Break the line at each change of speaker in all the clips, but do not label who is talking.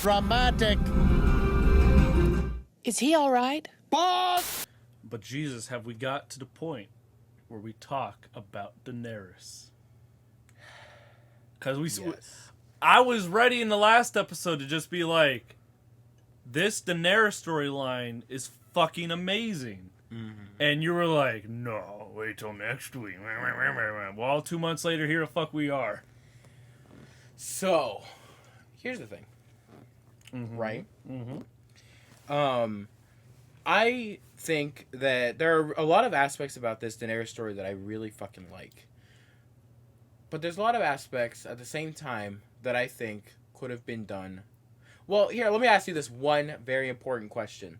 dramatic.
Is he all right?
Pause!
But Jesus, have we got to the point where we talk about Daenerys? Because I was ready in the last episode to just be like, this Daenerys storyline is fucking amazing. Mm-hmm. And you were like, no, wait till next week. Well, 2 months later, here the fuck we are.
So, here's the thing. Mm-hmm. Right? Mm-hmm. I think that there are a lot of aspects about this Daenerys story that I really fucking like. But there's a lot of aspects at the same time that I think could have been done. Well, here, let me ask you this one very important question.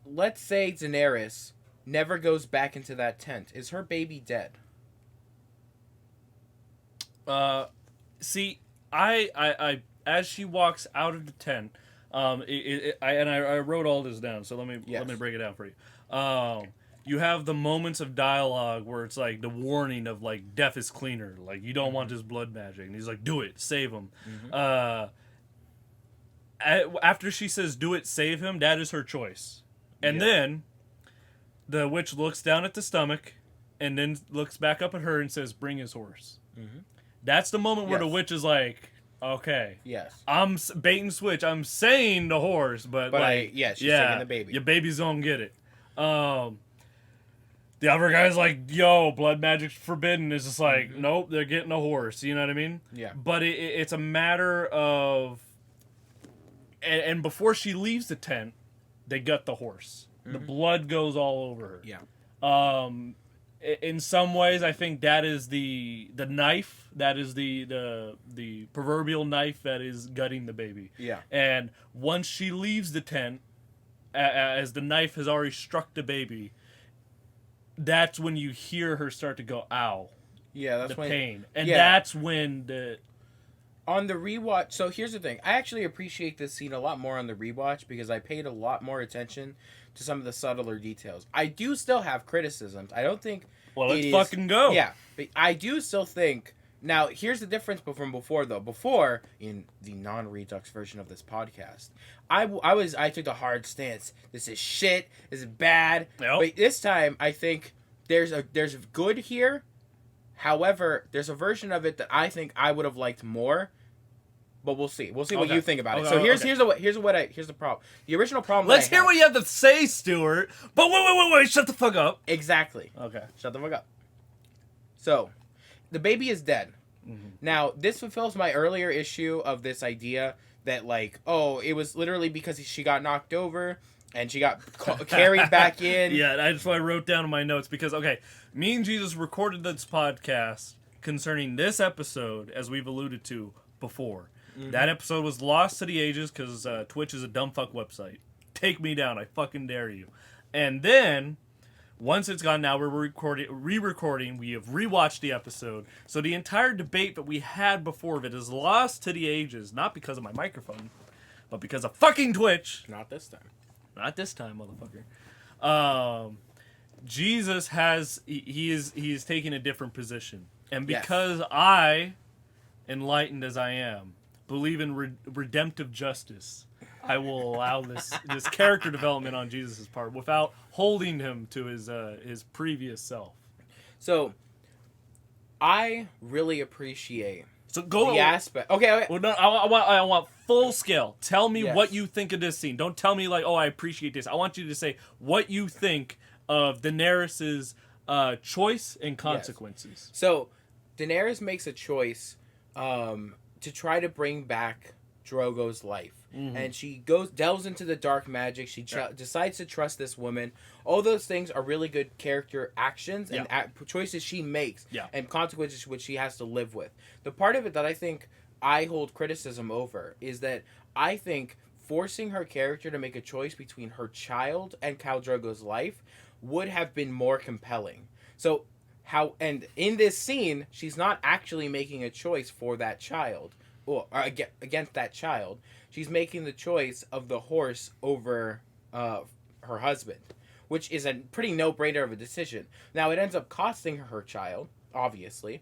Let's say Daenerys never goes back into that tent. Is her baby dead?
See, I as she walks out of the tent, I wrote all this down, so let me break it down for you. You have the moments of dialogue where it's like the warning of like death is cleaner, like you don't want this blood magic, and he's like, do it, save him. Mm-hmm. After she says do it, save him, that is her choice. And then the witch looks down at the stomach and then looks back up at her and says, bring his horse. Mm-hmm. That's the moment where the witch is like, okay.
Yes.
I'm bait and switch. I'm saying the horse, but like,
she's taking the baby.
Your baby's gonna get it. The other guy's like, yo, blood magic's forbidden. It's just like, nope, they're getting a horse. You know what I mean?
Yeah.
But it's a matter of... And before she leaves the tent, they gut the horse. Mm-hmm. The blood goes all over her.
Yeah.
In some ways, I think that is the knife. That is the proverbial knife that is gutting the baby.
Yeah.
And once she leaves the tent, as the knife has already struck the baby, that's when you hear her start to go, ow.
Yeah, that's
the
when...
pain. And that's when the...
On the rewatch... So here's the thing. I actually appreciate this scene a lot more on the rewatch because I paid a lot more attention to some of the subtler details. I do still have criticisms. I don't think...
Well, let's fucking go.
Yeah. But I do still think... Now, here's the difference from before, though. Before, in the non-Redux version of this podcast, I took a hard stance. This is shit. This is bad.
Nope.
But this time, I think there's good here. However, there's a version of it that I think I would have liked more. But we'll see. We'll see what you think about it. So here's the problem. The original problem.
Let's hear what you have to say, Stewart. But wait! Shut the fuck up.
Exactly.
Okay.
Shut the fuck up. So, the baby is dead. Mm-hmm. Now, this fulfills my earlier issue of this idea that, like, oh, it was literally because she got knocked over and she got carried back in.
Yeah, that's what I wrote down in my notes because, okay, me and Jesus recorded this podcast concerning this episode, as we've alluded to before. Mm-hmm. That episode was lost to the ages because Twitch is a dumb fuck website. Take me down, I fucking dare you. And then... once it's gone, now we're re-recording. We have rewatched the episode. So the entire debate that we had before of it is lost to the ages, not because of my microphone, but because of fucking Twitch.
Not this time.
Not this time, motherfucker. Jesus he is taking a different position. And because I, enlightened as I am, believe in redemptive justice, I will allow this character development on Jesus' part without holding him to his previous self.
So, I really appreciate
the
aspect. Okay.
Well, no, I want full scale. Tell me what you think of this scene. Don't tell me like, oh, I appreciate this. I want you to say what you think of Daenerys' choice and consequences.
Yes. So, Daenerys makes a choice to try to bring back Drogo's life. Mm-hmm. And she delves into the dark magic. She decides to trust this woman. All those things are really good character actions and choices she makes and consequences which she has to live with. The part of it that I think I hold criticism over is that I think forcing her character to make a choice between her child and Khal Drogo's life would have been more compelling. So and in this scene, she's not actually making a choice for that child or against that child. She's making the choice of the horse over her husband, which is a pretty no-brainer of a decision. Now, it ends up costing her child, obviously,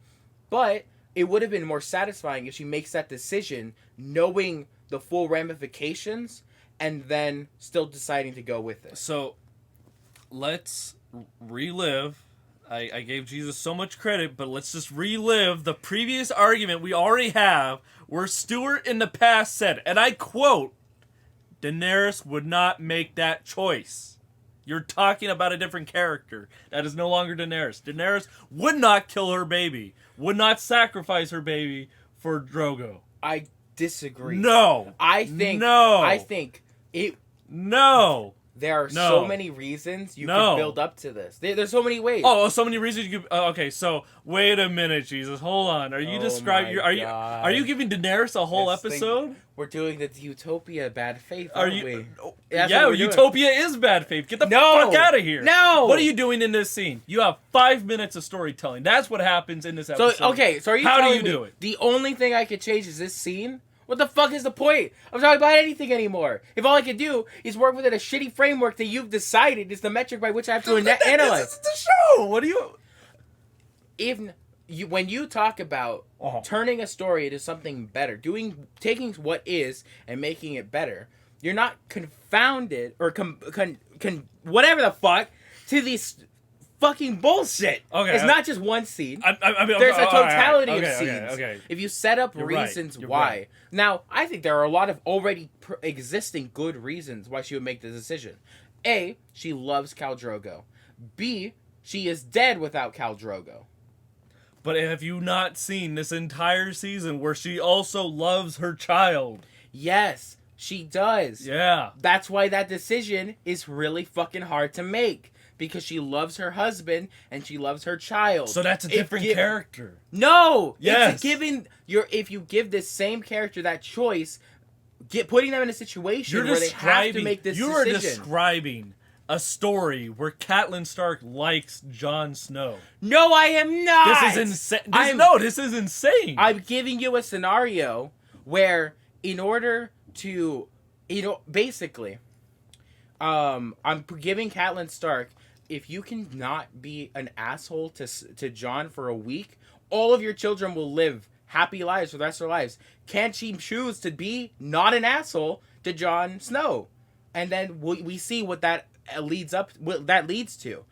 but it would have been more satisfying if she makes that decision knowing the full ramifications and then still deciding to go with it.
So, let's relive. I gave Jesus so much credit, but let's just relive the previous argument we already have where Stewart in the past said, and I quote, Daenerys would not make that choice. You're talking about a different character. That is no longer Daenerys. Daenerys would not kill her baby, would not sacrifice her baby for Drogo.
I disagree.
No.
I think it.
No.
There are so many reasons you can build up to this. There's so many ways.
Oh, so many reasons you could. Okay, so wait a minute, Jesus. Hold on. Are you describing? Are you giving Daenerys a whole episode?
We're doing the Utopia bad faith.
Are
aren't
you?
we?
Yeah, Utopia is bad faith. Get the fuck out of here.
No.
What are you doing in this scene? You have 5 minutes of storytelling. That's what happens in this episode.
So are you?
How
telling
do you
me
do it?
The only thing I could change is this scene. What the fuck is the point? I'm talking about anything anymore. If all I can do is work within a shitty framework that you've decided is the metric by which I have to analyze.
This is the show. What do you?
When you talk about turning a story into something better, taking what is and making it better, you're not confounded or whatever the fuck to these fucking bullshit. Okay, it's not just one scene. There's a totality of scenes.
Okay.
If you set up reasons why. Right. Now, I think there are a lot of already existing good reasons why she would make the decision. A, she loves Khal Drogo. B, she is dead without Khal Drogo.
But have you not seen this entire season where she also loves her child?
Yes, she does.
Yeah.
That's why that decision is really fucking hard to make. Because she loves her husband and she loves her child.
So that's a different character.
No!
Yes.
If you give this same character that choice, putting them in a situation where they have to make this decision.
You are describing a story where Catelyn Stark likes Jon Snow.
No, I am not!
This is insane. This is insane.
I'm giving you a scenario where in order to, basically, I'm giving Catelyn Stark, if you can not be an asshole to Jon for a week, all of your children will live happy lives for the rest of their lives. Can she choose to be not an asshole to Jon Snow? And then we see what that leads to.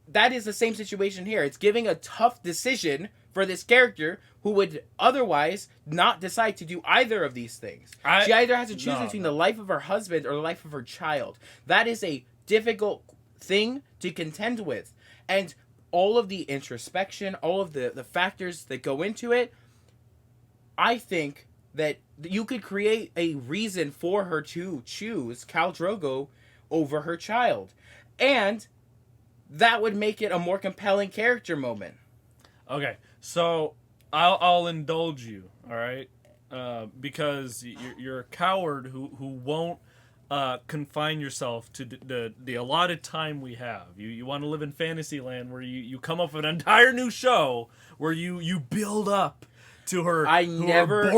That is the same situation here. It's giving a tough decision for this character who would otherwise not decide to do either of these things. She either has to choose between the life of her husband or the life of her child. That is a difficult thing to contend with. And all of the introspection, all of the factors that go into it, I think that you could create a reason for her to choose Khal Drogo over her child. And that would make it a more compelling character moment.
Okay, so I'll indulge you, all right? Because you're a coward who won't confine yourself to the allotted time we have. You want to live in fantasy land where you come up with an entire new show where you build up to her.
I never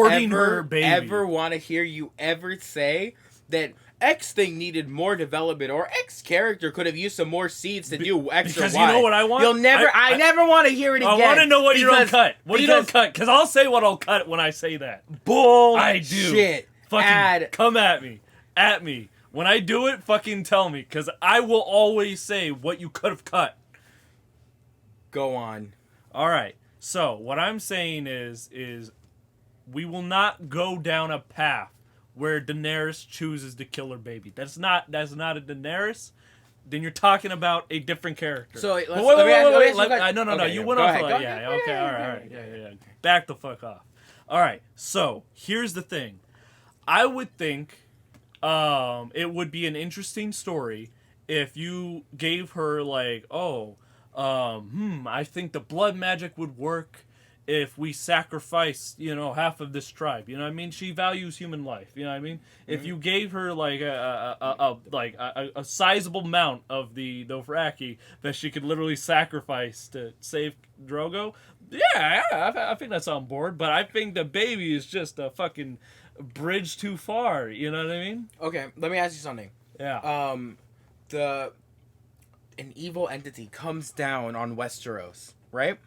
ever want to hear you ever say that X thing needed more development or X character could have used some more seeds to do X
because
or Y.
You know what I want?
I never want to hear it again.
I want to know what you don't cut. What you don't cut, because I'll say what I'll cut when I say that.
Bull.
I do.
Shit.
Fucking come at me. At me. When I do it, fucking tell me, because I will always say what you could have cut.
Go on.
All right. So what I'm saying is we will not go down a path where Daenerys chooses to kill her baby. That's not a Daenerys. Then you're talking about a different character.
So wait.
No. You went off. Okay. All right. Yeah. Back the fuck off. All right. So here's the thing. I would think it would be an interesting story if you gave her I think the blood magic would work if we sacrifice, half of this tribe. You know what I mean? She values human life. You know what I mean? Mm-hmm. If you gave her a sizable amount of the Dothraki that she could literally sacrifice to save Drogo, I think that's on board. But I think the baby is just a fucking bridge too far. You know what I mean?
Okay, let me ask you something.
Yeah.
An evil entity comes down on Westeros, right?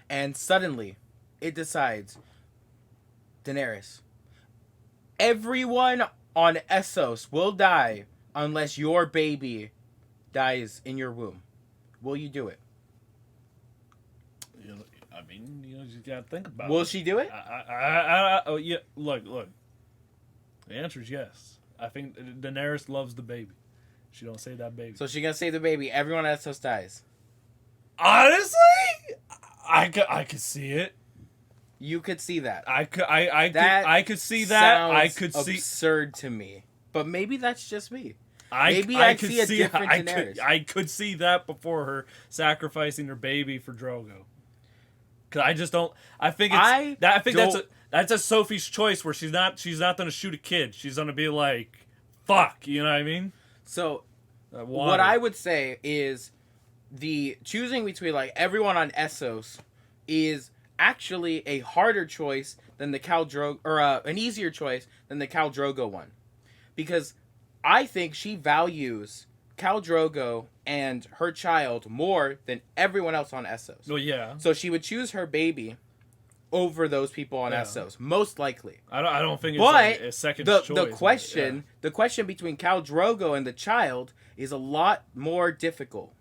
And suddenly, it decides, Daenerys, everyone on Essos will die unless your baby dies in your womb. Will you do it?
I mean, you just gotta think about
Will
it.
she do it?
Oh yeah. Look. The answer is yes. I think Daenerys loves the baby. She don't save that baby.
So she's gonna save the baby. Everyone on Essos dies.
Honestly, I could see it.
You could see that.
I could see that. I could see
absurd to me, but maybe that's just me.
I could
see a different Daenerys.
I could see that before her sacrificing her baby for Drogo. Cause I just don't. I think that's a Sophie's choice where she's not gonna shoot a kid. She's gonna be like, fuck. You know what I mean?
So, what I would say is the choosing between like everyone on Essos is actually a harder choice than the Khal Drogo, or an easier choice than the Khal Drogo one, because I think she values Khal Drogo and her child more than everyone else on Essos.
Well, yeah.
So she would choose her baby over those people on Essos, most likely.
I don't think it's like a second choice.
The question between Khal Drogo and the child is a lot more difficult.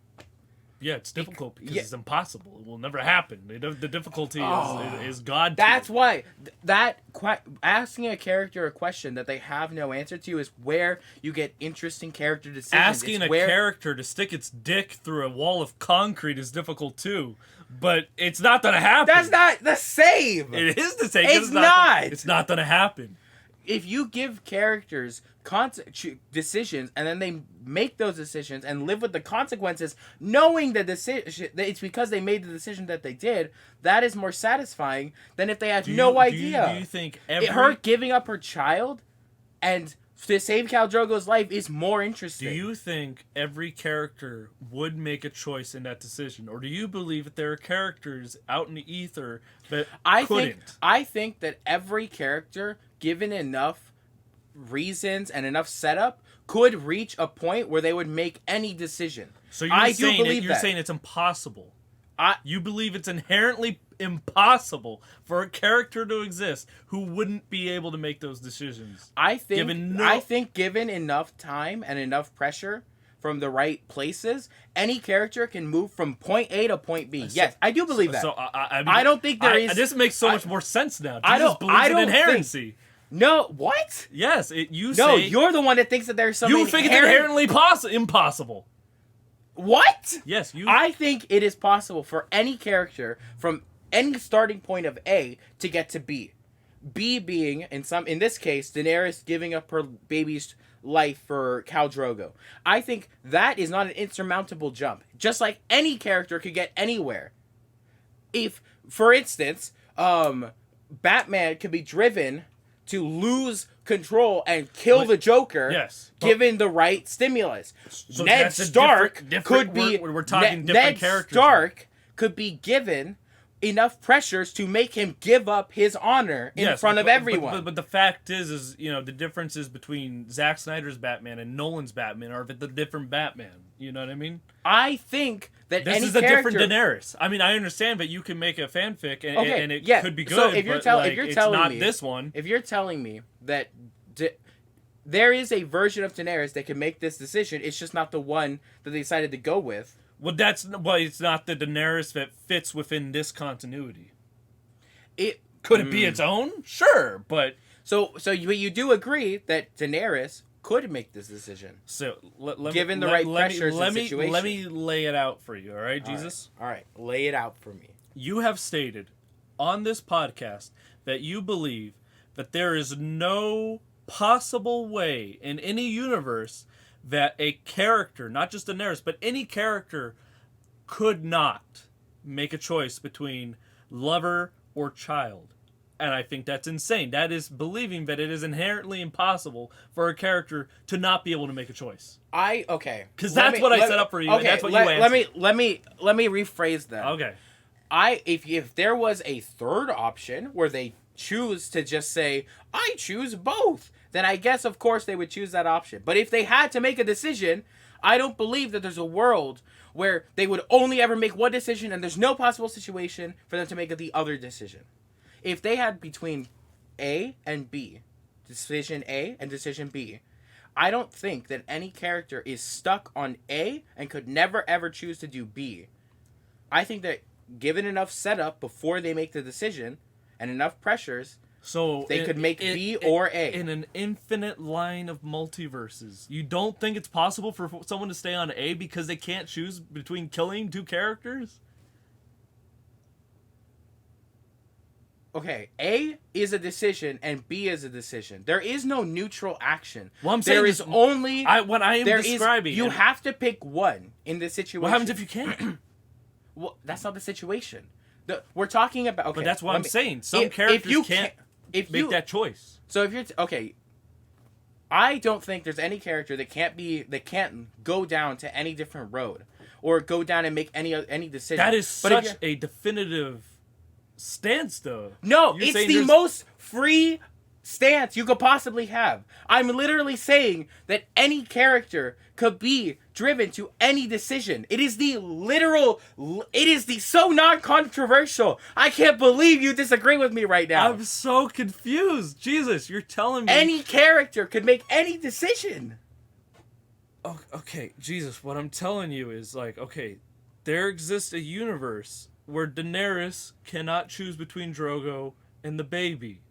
Yeah, it's difficult because it's impossible. It will never happen. The difficulty is God.
That's why asking a character a question that they have no answer to is where you get interesting character decisions.
Asking character to stick its dick through a wall of concrete is difficult too, but it's not gonna happen.
That's not the same.
It is the same.
It's not.
It's not gonna happen.
If you give characters decisions and then they make those decisions and live with the consequences, knowing the decision, it's because they made the decision that they did, that is more satisfying than if they had no idea.
Do you think
her giving up her child and to save Khal Drogo's life is more interesting?
Do you think every character would make a choice in that decision, or do you believe that there are characters out in the ether that couldn't?
I think that every character, given enough reasons and enough setup, could reach a point where they would make any decision.
So you're saying it's impossible. You believe it's inherently impossible for a character to exist who wouldn't be able to make those decisions.
I think given enough time and enough pressure from the right places, any character can move from point A to point B. Yes, I do believe that.
So I
don't think there is.
This makes so much more sense now. Jesus believes in inherency.
No, what?
Yes,
No, you're the one that thinks that there's something.
You think it's inherently impossible.
What?
Yes,
I think it is possible for any character from any starting point of A to get to B. B being in this case Daenerys giving up her baby's life for Khal Drogo. I think that is not an insurmountable jump. Just like any character could get anywhere. If, for instance, Batman could be driven to lose control and kill the Joker, given the right stimulus.
So
Ned Stark could be.
We're talking different characters.
Ned Stark could be given enough pressures to make him give up his honor in front of everyone.
But the fact is the differences between Zack Snyder's Batman and Nolan's Batman are the different Batman. You know what I mean?
I think that
this is a different Daenerys. I mean, I understand, but you can make a fanfic and it could be good. So if you're telling me this one,
if you're telling me that there is a version of Daenerys that can make this decision, it's just not the one that they decided to go with.
Well, it's not the Daenerys that fits within this continuity. Could it be its own? Sure, but
so you do agree that Daenerys could make this decision.
So
given the right pressures and situation.
Let me lay it out for you, all right, Jesus?
All right, lay it out for me.
You have stated on this podcast that you believe that there is no possible way in any universe that a character, not just Daenerys, but any character could not make a choice between lover or child. And I think that's insane. That is believing that it is inherently impossible for a character to not be able to make a choice.
Because
that's what I set up for you. Okay, and that's what you answered.
Let me rephrase that.
Okay.
If there was a third option where they choose to just say, I choose both, then I guess of course they would choose that option. But if they had to make a decision, I don't believe that there's a world where they would only ever make one decision and there's no possible situation for them to make the other decision. If they had between A and B decision A and decision B. I don't think that any character is stuck on A and could never ever choose to do B. I think that given enough setup before they make the decision and enough pressures,
so
they could make B or A.
In an infinite line of multiverses, you don't think it's possible for someone to stay on A because they can't choose between killing two characters?
Okay, A is a decision and B is a decision. There is no neutral action.
Well, I'm saying
there is only
what I am describing.
You have to pick one in this situation.
What happens if you can't?
Well, that's not the situation. We're talking about. Okay,
but that's what I'm saying. Some characters can't make that choice.
So if you're okay, I don't think there's any character that can't go down to any different road or go down and make any decision.
That is such a definitive stance, though.
No, it's the most free stance you could possibly have. I'm literally saying that any character could be driven to any decision. It is the so non-controversial. I can't believe you disagree with me right now.
I'm so confused. Jesus, you're telling me
any character could make any decision.
Oh, okay, Jesus, what I'm telling you is okay, there exists a universe where Daenerys cannot choose between Drogo and the baby.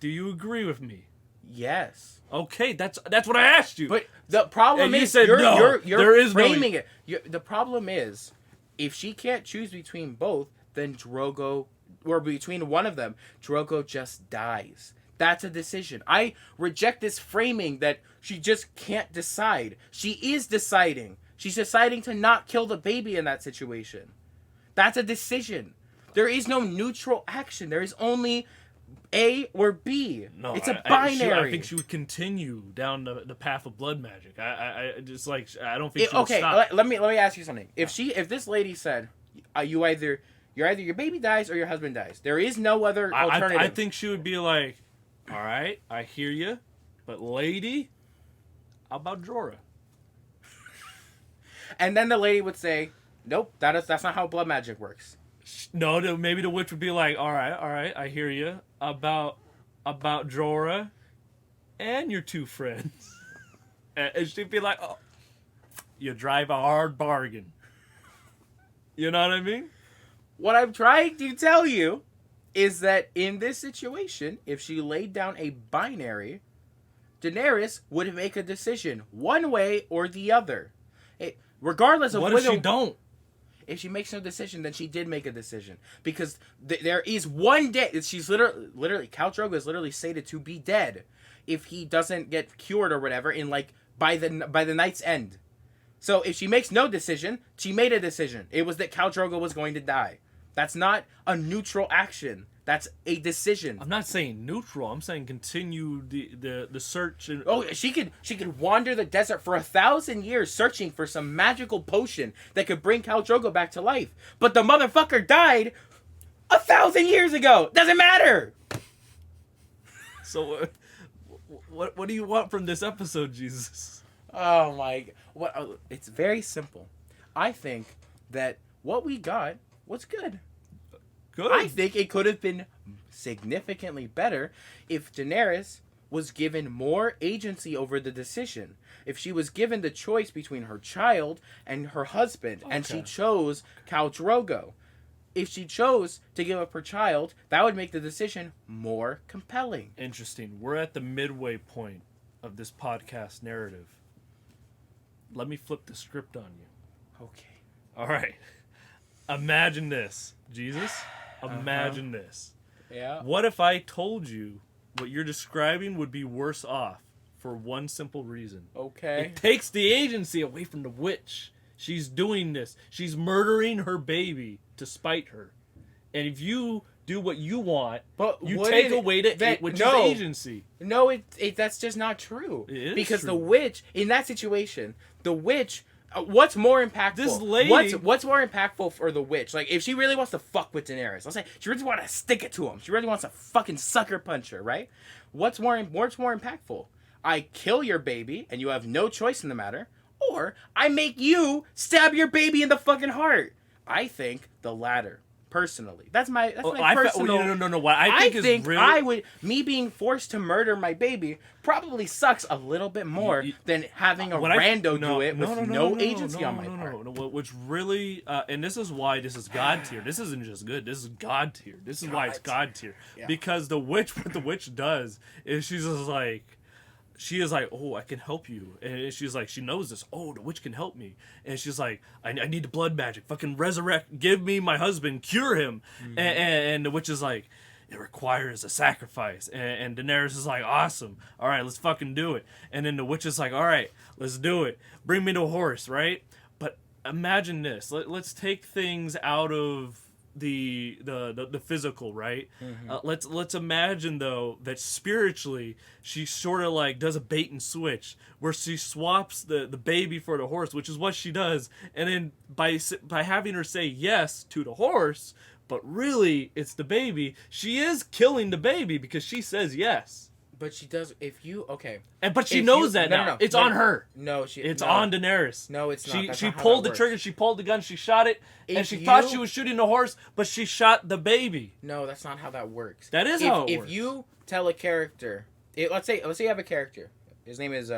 Do you agree with me?
Yes.
Okay, that's what I asked you.
But the problem is you're framing it. The problem is if she can't choose between both, then Drogo, or between one of them, Drogo just dies. That's a decision. I reject this framing that she just can't decide. She is deciding. She's deciding to not kill the baby in that situation. That's a decision. There is no neutral action. There is only A or B. No, it's a binary.
I think she would continue down the path of blood magic. I just I don't think she would stop.
Let me ask you something. If this lady said, you're either your baby dies or your husband dies. There is no other alternative.
I think she would be like, all right, I hear you, but lady, how about Jorah?
And then the lady would say, nope, that's not how blood magic works.
No, maybe the witch would be like, all right, I hear you about Jorah and your two friends. And she'd be like, oh, you drive a hard bargain. You know what I mean?
What I'm trying to tell you is that in this situation, if she laid down a binary, Daenerys would make a decision one way or the other. Regardless of
whether... What if she don't?
If she makes no decision, then she did make a decision. Because there is one day... She's literally... Khal Drogo is literally stated to be dead if he doesn't get cured or whatever in by the night's end. So if she makes no decision, she made a decision. It was that Khal Drogo was going to die. That's not a neutral action. That's a decision.
I'm not saying neutral. I'm saying continue the search.
She could wander the desert for 1,000 years searching for some magical potion that could bring Khal Drogo back to life. But the motherfucker died 1,000 years ago. Doesn't matter.
So, what do you want from this episode, Jesus?
Oh my! It's very simple. I think that what we got was good.
Good.
I think it could have been significantly better if Daenerys was given more agency over the decision. If she was given the choice between her child and her husband, and she chose Khal Drogo. If she chose to give up her child, that would make the decision more compelling.
Interesting. We're at the midway point of this podcast narrative. Let me flip the script on you.
Okay.
All right. Imagine this, Jesus. Imagine this.
Yeah.
What if I told you what you're describing would be worse off for one simple reason?
Okay.
It takes the agency away from the witch. She's doing this. She's murdering her baby to spite her. And if you do what you want,
but
you take away the witch's agency.
No, that's just not true.
It is
because
true.
The witch, in that situation, the witch... what's more impactful?
This lady...
What's more impactful for the witch? If she really wants to fuck with Daenerys, let's say she really wants to stick it to him. She really wants to fucking sucker punch her, right? What's more impactful? I kill your baby, and you have no choice in the matter, or I make you stab your baby in the fucking heart. I think the latter. Personally, that's my personal.
No. What I think is really...
I would, me being forced to murder my baby probably sucks a little bit more than having a rando do it with no agency on my part.
No. Which really, and this is why this is God tier. This isn't just good. This is God tier. This is why it's God tier. Yeah. Because what the witch does is she is like, oh, I can help you. And she's like, she knows this. Oh, the witch can help me. And she's like, I need the blood magic. Fucking resurrect. Give me my husband. Cure him. Mm-hmm. And the witch is like, it requires a sacrifice. And Daenerys is like, awesome. All right, let's fucking do it. And then the witch is like, all right, let's do it. Bring me the horse, right? But imagine this. Let's take things out of the physical, right? Mm-hmm. Let's imagine though that spiritually she sort of like does a bait and switch where she swaps the baby for the horse, which is what she does, and then by having her say yes to the horse, but really it's the baby, she is killing the baby because she says yes.
But she does.
But she knows that now. No, it's on her.
It's
on Daenerys.
No, it's not.
She pulled the trigger. She pulled the gun. She shot it, and she thought she was shooting the horse, but she shot the baby.
No, that's not how that works.
That is how it works.
If you tell a character, let's say you have a character. His name is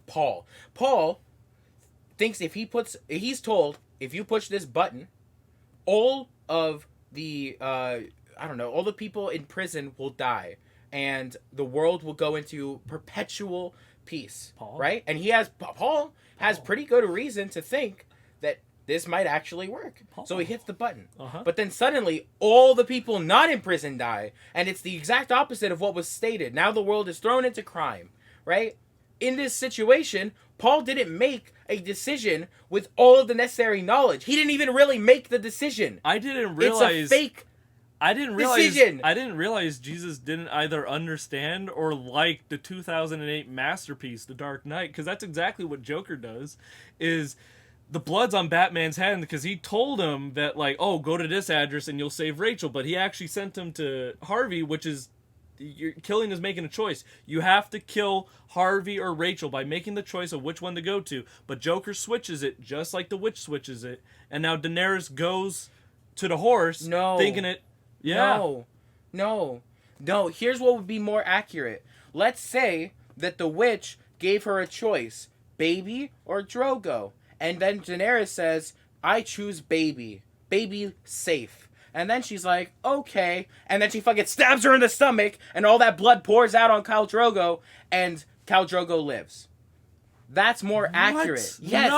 Paul. Paul thinks he's told if you push this button, all of the all the people in prison will die. And the world will go into perpetual peace, right? And Paul has pretty good reason to think that this might actually work. So he hits the button. But then suddenly, all the people not in prison die. And it's the exact opposite of what was stated. Now the world is thrown into crime, right? In this situation, Paul didn't make a decision with all of the necessary knowledge. He didn't even really make the decision.
I didn't realize...
It's a fake
decision. I didn't realize Jesus didn't either understand or like the 2008 masterpiece, The Dark Knight, because that's exactly what Joker does, is the blood's on Batman's hand because he told him that, like, oh, go to this address and you'll save Rachel, but he actually sent him to Harvey, which is, killing is making a choice. You have to kill Harvey or Rachel by making the choice of which one to go to, but Joker switches it just like the witch switches it, and now Daenerys goes to the horse thinking it. Yeah.
No. Here's what would be more accurate. Let's say that the witch gave her a choice, baby or Drogo. And then Daenerys says, I choose baby. Baby safe. And then she's like, okay. And then she fucking stabs her in the stomach and all that blood pours out on Khal Drogo and Khal Drogo lives. That's more accurate. Yes.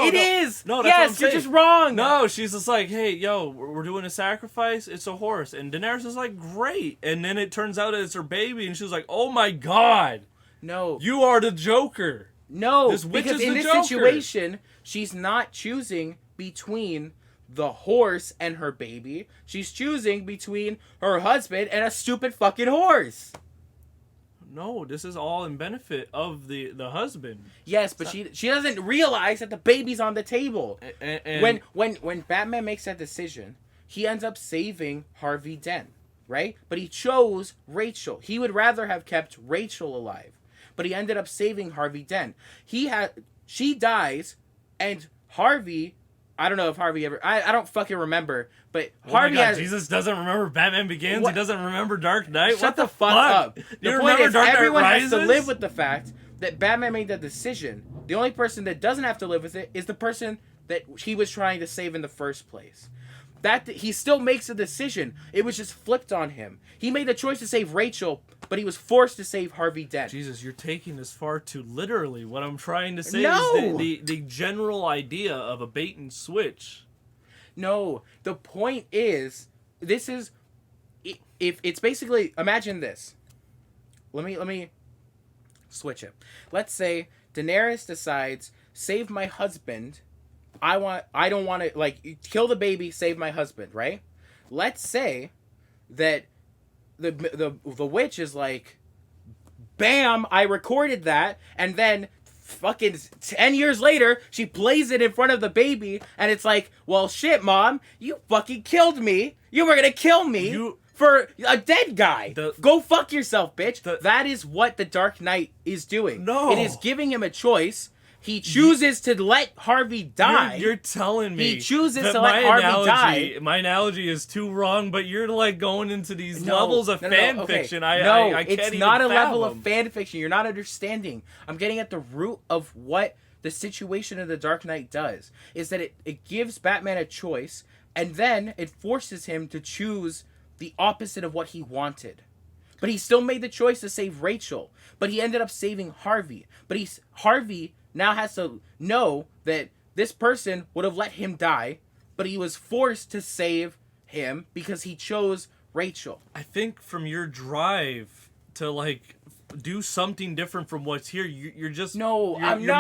It is.
No, that's what I'm
you're just wrong.
No, she's just like, hey, yo, we're doing a sacrifice. It's a horse. And Daenerys is like, great. And then it turns out it's her baby. And she's like, oh my God.
No.
You are the Joker.
No.
This witch
because
is
in
the
this
Joker.
situation, she's not choosing between the horse and her baby. She's choosing between her husband and a stupid fucking horse.
No, this is all in benefit of the husband.
Yes, but she doesn't realize that the baby's on the table. And when Batman makes that decision, he ends up saving Harvey Dent, right? But he chose Rachel. He would rather have kept Rachel alive, but he ended up saving Harvey Dent. She dies, and Harvey. I don't know if Harvey ever... I don't fucking remember, but Harvey has...
Jesus doesn't remember Batman Begins? What? He doesn't remember Dark Knight?
Shut the fuck up. The point is, everyone has to live with the fact that Batman made that decision. The only person that doesn't have to live with it is the person that he was trying to save in the first place. That he still makes a decision. It was just flipped on him. He made the choice to save Rachel, but he was forced to save Harvey Dent.
Jesus, you're taking this far too literally. What I'm trying to say is the general idea of a bait and switch.
No, the point is, this is, if it's basically, imagine this. Let me switch it. Let's say Daenerys decides, save my husband. I don't want to, like, kill the baby, save my husband, right? Let's say that the witch is like, bam, I recorded that, and then fucking 10 years later, she plays it in front of the baby, and it's like, well, shit, Mom, you fucking killed me. You were gonna kill me for a dead guy. Go fuck yourself, bitch. That is what the Dark Knight is doing.
No.
It is giving him a choice. He chooses to let Harvey die.
You're telling me
he chooses to let Harvey die.
My analogy is too wrong, but you're like going into these levels of fan fiction. I can't
it's
even
not a
fathom.
level of fan fiction. You're not understanding. I'm getting at the root of what the situation of the Dark Knight does. Is that it gives Batman a choice, and then it forces him to choose the opposite of what he wanted. But he still made the choice to save Rachel. But he ended up saving Harvey. But Harvey now has to know that this person would have let him die, but he was forced to save him because he chose Rachel.
I think from your drive to like do something different from what's here, you're just you're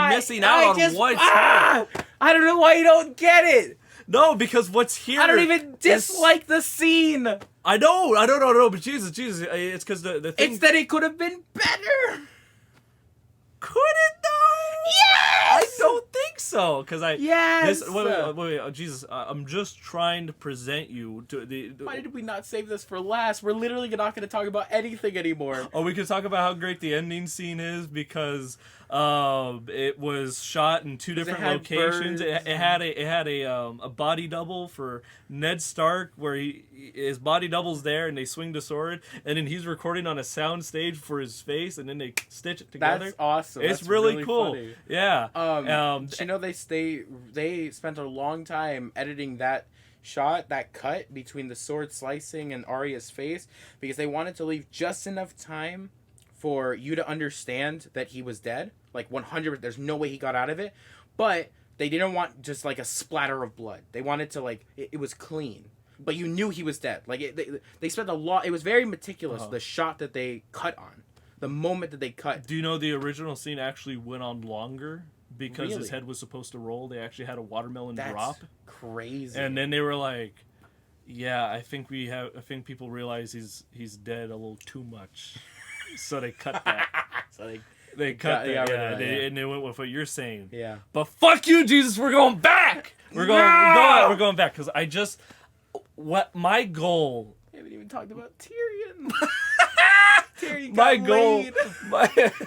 missing out on what's here.
I don't know why you don't get it.
No, because what's here.
I don't even dislike the scene.
I don't know, but Jesus, it's because the thing.
It's that it could have been better.
Could it though?
Yes.
I don't think so. Because
Yes.
Wait, Jesus! I'm just trying to present you to the.
Why did we not save this for last? We're literally not going to talk about anything anymore.
Oh, we could talk about how great the ending scene is because it was shot in two different locations. It had a body double for Ned Stark, where his body double's there, and they swing the sword, and then he's recording on a sound stage for his face, and then they stitch it together.
That's awesome.
It's really cool.
Funny.
Yeah.
You know, they spent a long time editing that shot, that cut between the sword slicing and Arya's face, because they wanted to leave just enough time for you to understand that he was dead. Like 100%, there's no way he got out of it. But they didn't want just like a splatter of blood. They wanted to like, it was clean. But you knew he was dead. Like they spent a lot, it was very meticulous, the shot that they cut on. The moment that they cut.
Do you know the original scene actually went on longer? Because
Really?
his head was supposed to roll. They actually had a watermelon
That's
drop.
Crazy.
And then they were like, yeah, I think people realize he's dead a little too much. So they cut that.
So
they cut that.
Yeah.
And they went with what you're saying.
Yeah.
But fuck you, Jesus, we're going back. We're going back because my goal.
We haven't even talked about Tyrion. Tyrion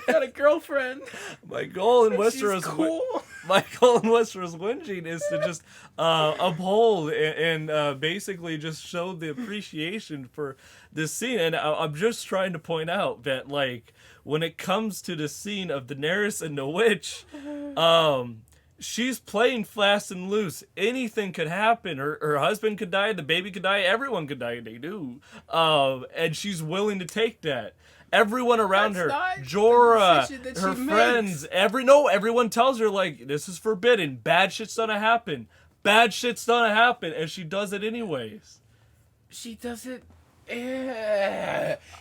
got a girlfriend.
My goal in Westeros,
cool.
My goal in Westeros Whinging is to just uphold and basically just show the appreciation for this scene. And I'm just trying to point out that like when it comes to the scene of Daenerys and the Witch, she's playing fast and loose. Anything could happen. Her husband could die. The baby could die. Everyone could die. They do. And she's willing to take that. Everyone around her, Jorah, her friends, everyone tells her like, this is forbidden. Bad shit's gonna happen. And she does it anyways.
She doesn't.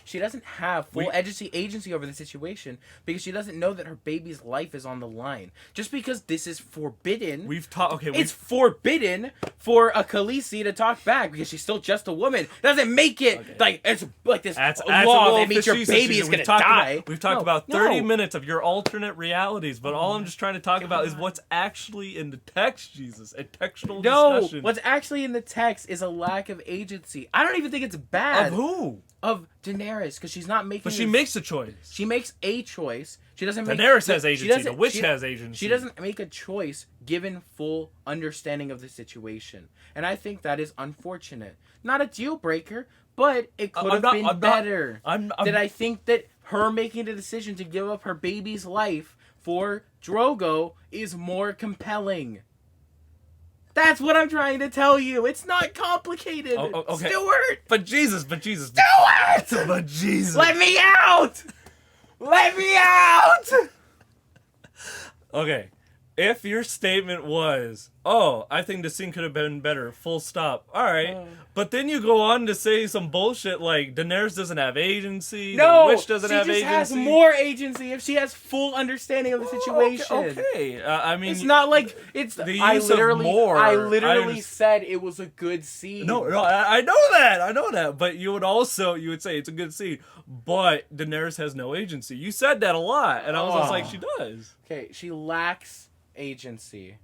She doesn't have full agency over the situation because she doesn't know that her baby's life is on the line. Just because this is forbidden, it's forbidden for a Khaleesi to talk back because she's still just a woman. It doesn't make it like it's like this law that means your baby is gonna die.
We've talked about 30 minutes of your alternate realities, but all I'm just trying to talk about is what's actually in the text, Jesus, a textual discussion.
No, what's actually in the text is a lack of agency. I don't even think it's bad.
Of who?
Of Daenerys, because she's not making.
But she makes a choice.
She makes a choice. She doesn't.
Daenerys has agency. The witch has agency.
She doesn't make a choice given full understanding of the situation, and I think that is unfortunate. Not a deal breaker, but it could have been better. I think that her making the decision to give up her baby's life for Drogo is more compelling. That's what I'm trying to tell you. It's not complicated.
Okay.
Stewart!
But Jesus.
Stewart!
But Jesus.
Let me out! Let me out!
Okay. If your statement was, I think the scene could have been better, full stop. All right. But then you go on to say some bullshit like Daenerys doesn't have agency, the witch doesn't have agency.
She just has more agency if she has full understing of the situation.
Okay. I mean,
it's not like it's
the
I
use of more.
I literally said it was a good scene.
No, I know that. But you would say it's a good scene, but Daenerys has no agency. You said that a lot, and I was just like, she does.
Okay, she lacks agency,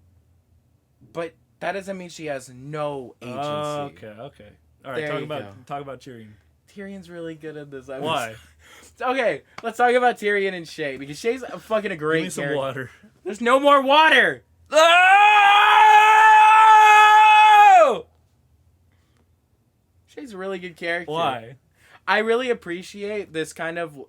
but that doesn't mean she has no agency.
Okay. All right, talk about Tyrion.
Tyrion's really good at this.
Why?
Okay, let's talk about Tyrion and Shay because Shay's a great
Give me some
character.
water.
There's no more water.
Oh!
Shay's a really good character.
Why?
I really appreciate this kind of...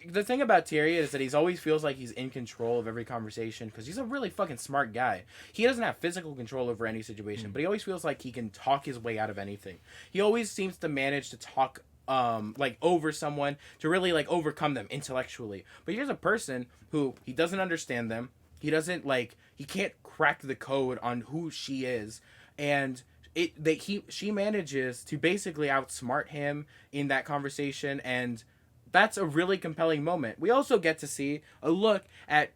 The thing about Tyrion is that he always feels like he's in control of every conversation because he's a really fucking smart guy. He doesn't have physical control over any situation, but he always feels like he can talk his way out of anything. He always seems to manage to talk like over someone to really like overcome them intellectually. But here's a person who he doesn't understand them. He doesn't like he can't crack the code on who she is, and she manages to basically outsmart him in that conversation, and that's a really compelling moment. We also get to see a look at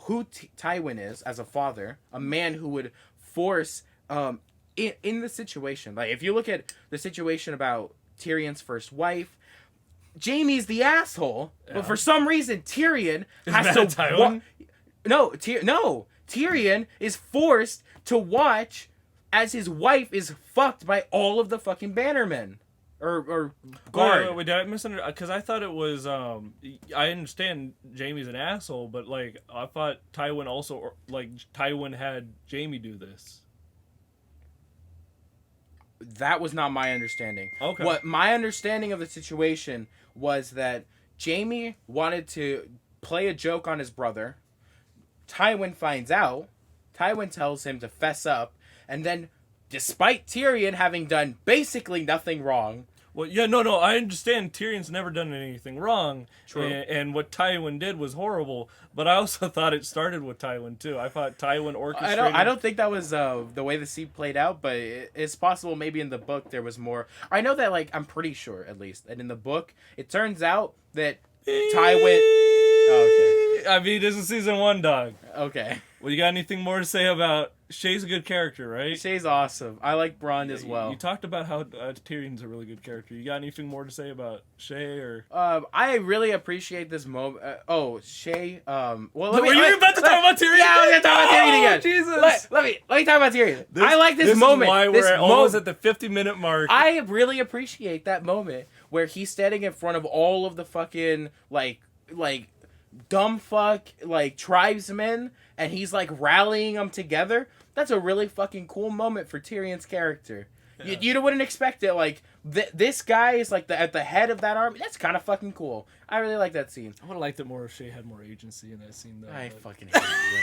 who Tywin is as a father, a man who would force in the situation. Like if you look at the situation about Tyrion's first wife, Jaime's the asshole, but for some reason Tyrion has to
Tywin?
Tyrion is forced to watch as his wife is fucked by all of the fucking bannermen. Or guard.
Wait, did I misunderstand? Because I thought it was, I understand Jaime's an asshole, but, like, I thought Tywin also, like, Tywin had Jaime do this.
That was not my understanding.
Okay.
What my understanding of the situation was that Jaime wanted to play a joke on his brother. Tywin finds out. Tywin tells him to fess up. And then, despite Tyrion having done basically nothing wrong...
Well, yeah, no, I understand Tyrion's never done anything wrong.
True.
And what Tywin did was horrible, but I also thought it started with Tywin, too. I thought Tywin orchestrated...
I don't think that was the way the scene played out, but it's possible maybe in the book there was more... I know that, like, I'm pretty sure, at least, that in the book, it turns out that Tywin... Oh, okay.
I mean, this is season 1, dog.
Okay.
Well, you got anything more to say about... Shay's a good character, right?
Shay's awesome. I like Bronn as well.
You talked about how Tyrion's a really good character. You got anything more to say about Shay or?
I really appreciate this moment. Shay. Well,
were you about to talk about Tyrion?
Yeah, I was gonna talk about Tyrion again.
Jesus.
Let me talk about Tyrion. I like this moment.
Is why we're almost at the 50-minute mark.
I really appreciate that moment where he's standing in front of all of the fucking like dumb fuck like tribesmen, and he's like rallying them together. That's a really fucking cool moment for Tyrion's character. Yeah. You wouldn't expect it. Like this guy is like at the head of that army. That's kind of fucking cool. I really like that scene.
I would have liked it more if Shay had more agency in that scene, though.
I fucking hate you.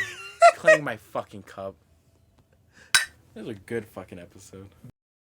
Cleaning my fucking cup. This was a good fucking episode.